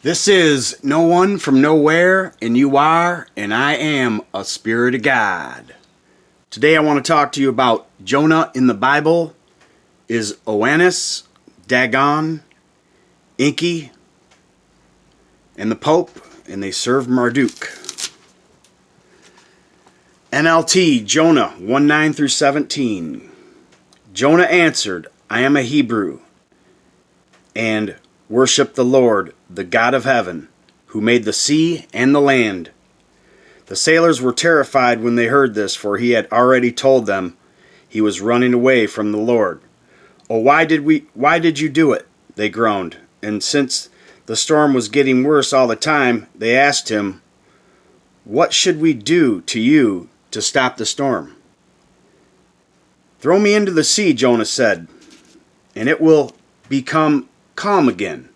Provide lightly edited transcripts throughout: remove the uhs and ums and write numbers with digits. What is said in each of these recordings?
This is No One from Nowhere, and you are, and I am a Spirit of God. Today I want to talk to you about Jonah in the Bible is Oannes, Dagon, Enki, and the Pope, and they serve Marduk. NLT, Jonah 1:9 through 17. Jonah answered, I am a Hebrew, and worship the Lord, the God of heaven, who made the sea and the land. The sailors were terrified when they heard this, for he had already told them he was running away from the Lord. Oh, why did you do it? They groaned. And since the storm was getting worse all the time, they asked him, what should we do to you to stop the storm? Throw me into the sea, Jonah said, and it will become calm again.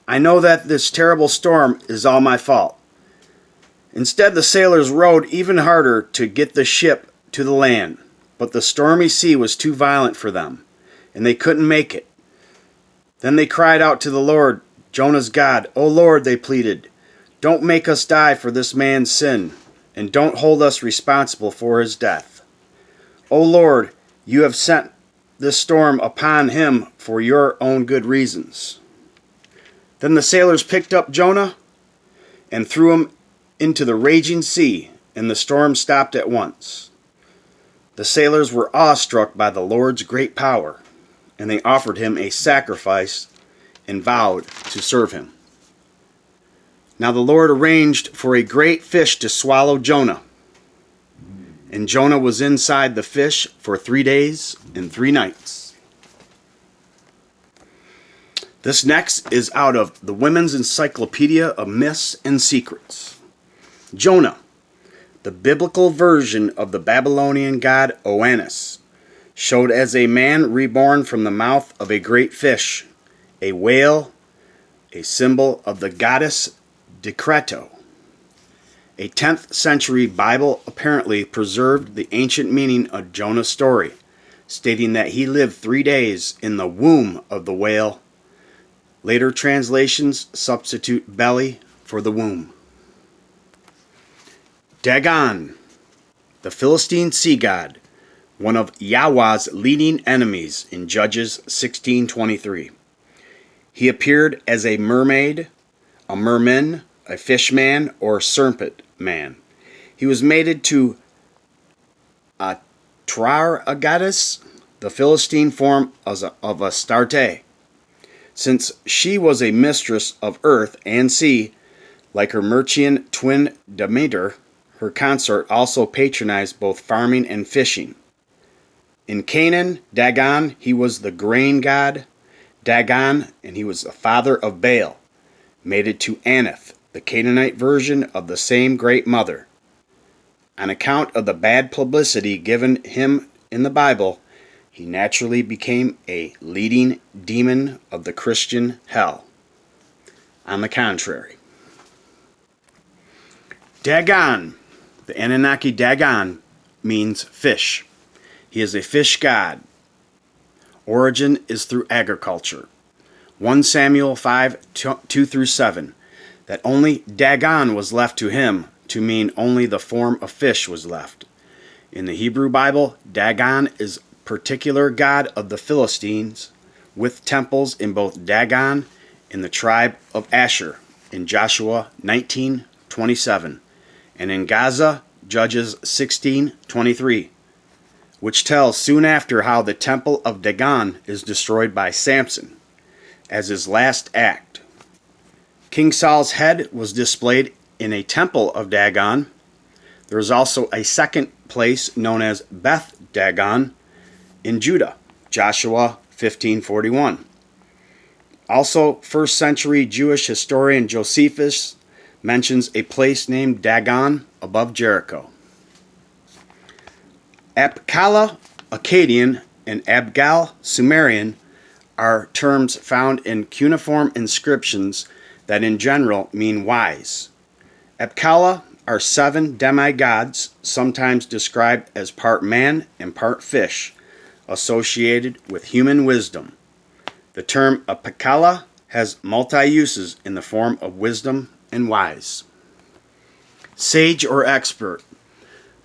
I know that this terrible storm is all my fault. Instead, the sailors rowed even harder to get the ship to the land, but the stormy sea was too violent for them, and they couldn't make it. Then they cried out to the Lord, Jonah's God. O Lord, they pleaded, don't make us die for this man's sin, and don't hold us responsible for his death. O Lord, you have sent this storm upon him for your own good reasons. Then the sailors picked up Jonah and threw him into the raging sea, and the storm stopped at once. The sailors were awestruck by the Lord's great power, and they offered him a sacrifice and vowed to serve him. Now the Lord arranged for a great fish to swallow Jonah, and Jonah was inside the fish for 3 days and 3 nights. This next is out of the Women's Encyclopedia of Myths and Secrets. Jonah, the biblical version of the Babylonian god Oannes, showed as a man reborn from the mouth of a great fish, a whale, a symbol of the goddess Decreto. A 10th century Bible apparently preserved the ancient meaning of Jonah's story, stating that he lived 3 days in the womb of the whale. Later translations substitute belly for the womb. Dagon, the Philistine sea god, one of Yahweh's leading enemies in Judges 16:23. He appeared as a mermaid, a merman, a fishman, or serpent man. He was mated to Atrahasis, the Philistine form of Astarte. Since she was a mistress of earth and sea, like her Mercian twin Demeter, her consort also patronized both farming and fishing. In Canaan, Dagon, he was the grain god, Dagon, and he was the father of Baal, mated to Anath, the Canaanite version of the same great mother. On account of the bad publicity given him in the Bible, he naturally became a leading demon of the Christian hell. On the contrary, Dagon, the Anunnaki Dagon, means fish. He is a fish god. Origin is through agriculture. 1 Samuel 5:2 through 7. That only Dagon was left to him to mean only the form of fish was left. In the Hebrew Bible, Dagon is particular god of the Philistines, with temples in both Dagon and the tribe of Asher in Joshua 19:27, and in Gaza, Judges 16:23, which tells soon after how the temple of Dagon is destroyed by Samson as his last act. King Saul's head was displayed in a temple of Dagon. There is also a second place known as Beth Dagon in Judah, Joshua 15:41. Also, 1st century Jewish historian Josephus mentions a place named Dagon above Jericho. Apkala, Akkadian, and Abgal, Sumerian, are terms found in cuneiform inscriptions that in general mean wise. Apkala are 7 demigods, sometimes described as part man and part fish, associated with human wisdom. The term Apkala has multi-uses in the form of wisdom and wise. Sage or expert.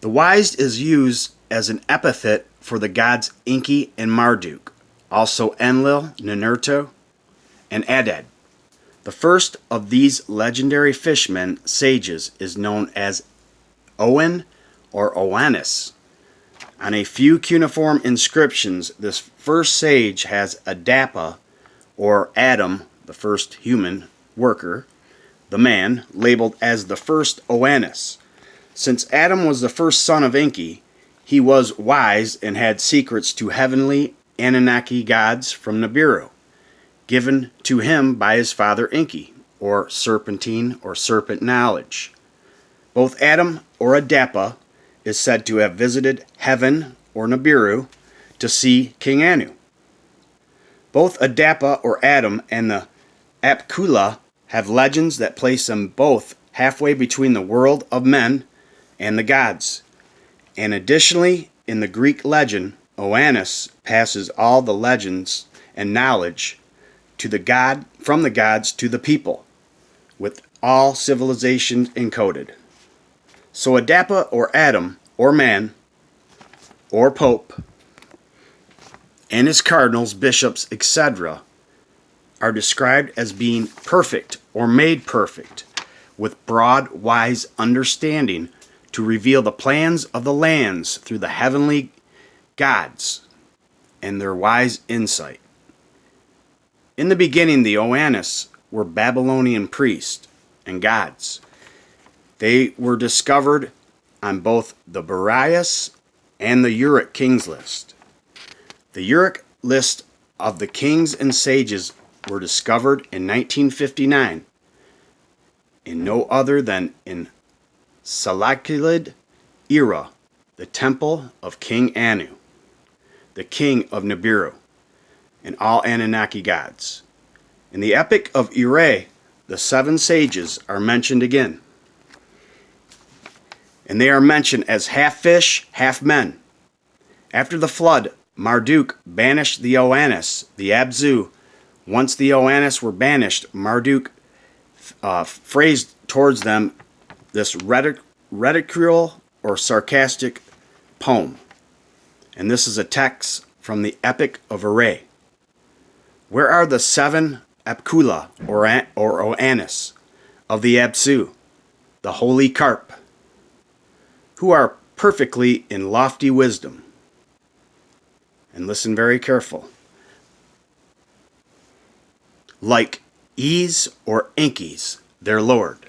The wise is used as an epithet for the gods Enki and Marduk, also Enlil, Ninurta, and Adad. The first of these legendary fishmen sages is known as Oannes or Oannes. On a few cuneiform inscriptions, this first sage has Adapa, or Adam, the first human worker, the man, labeled as the first Oannes. Since Adam was the first son of Enki, he was wise and had secrets to heavenly Anunnaki gods from Nibiru, given to him by his father Enki, or serpentine or serpent knowledge. Both Adam or Adapa is said to have visited heaven or Nibiru to see King Anu. Both Adapa or Adam and the Apkula have legends that place them both halfway between the world of men and the gods. And additionally, in the Greek legend, Oannes passes all the legends and knowledge to the god from the gods to the people, with all civilizations encoded. So Adapa or Adam or man or pope and his cardinals, bishops, etc. are described as being perfect or made perfect, with broad, wise understanding to reveal the plans of the lands through the heavenly gods and their wise insight. In the beginning, the Oannes were Babylonian priests and gods. They were discovered on both the Barias and the Uruk kings list. The Uruk list of the kings and sages were discovered in 1959 in no other than in Seleucid era, the temple of King Anu, the king of Nibiru, and all Anunnaki gods. In the Epic of Ire, the 7 sages are mentioned again. And they are mentioned as half fish, half men. After the flood, Marduk banished the Oannes, the Abzu. Once the Oannes were banished, Marduk phrased towards them this ridicule or sarcastic poem. And this is a text from the Epic of Ire. Where are the 7 Apkula or Oannes of the Abzu, the holy carp, who are perfectly in lofty wisdom? And listen very careful. Like Ease or Enkis, their lord.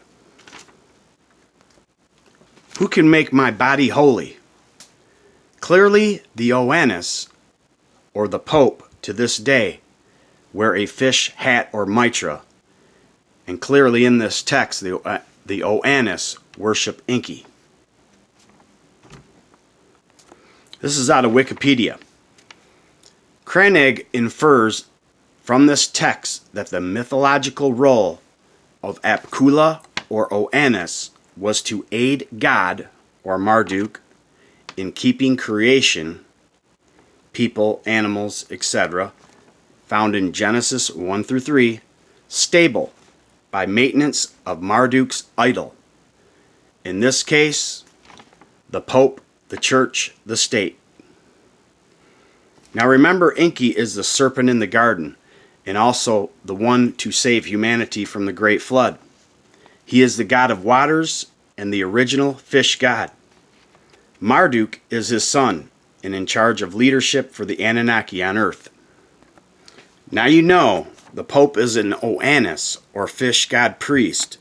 Who can make my body holy? Clearly, the Oannes, or the Pope, to this day, wear a fish hat or mitra. And clearly in this text, the Oannes worship Enki. This is out of Wikipedia. Cranach infers from this text that the mythological role of Apkula or Oannes was to aid God, or Marduk, in keeping creation, people, animals, etc., found in Genesis 1 through 3, stable by maintenance of Marduk's idol. In this case, the Pope, the Church, the State. Now remember, Enki is the serpent in the garden, and also the one to save humanity from the great flood. He is the god of waters and the original fish god. Marduk is his son, and in charge of leadership for the Anunnaki on earth. Now you know the Pope is an Oannes, or fish god priest,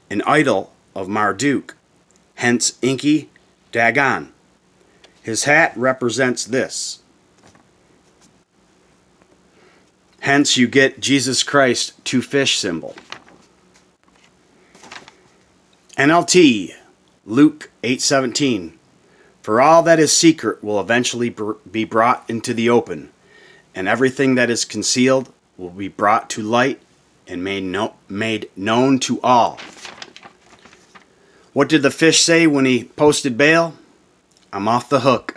an idol of Marduk, hence Enki, Dagon. His hat represents this. Hence you get Jesus Christ 2 fish symbol. NLT, Luke 8:17. For all that is secret will eventually be brought into the open, and everything that is concealed will be brought to light and made known to all. What did the fish say when he posted bail? I'm off the hook.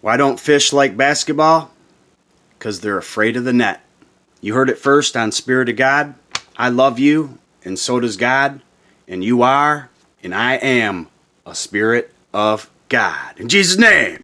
Why don't fish like basketball? Because they're afraid of the net. You heard it first on Spirit of God. I love you, and so does God, and you are, and I am a Spirit of God. In Jesus' name.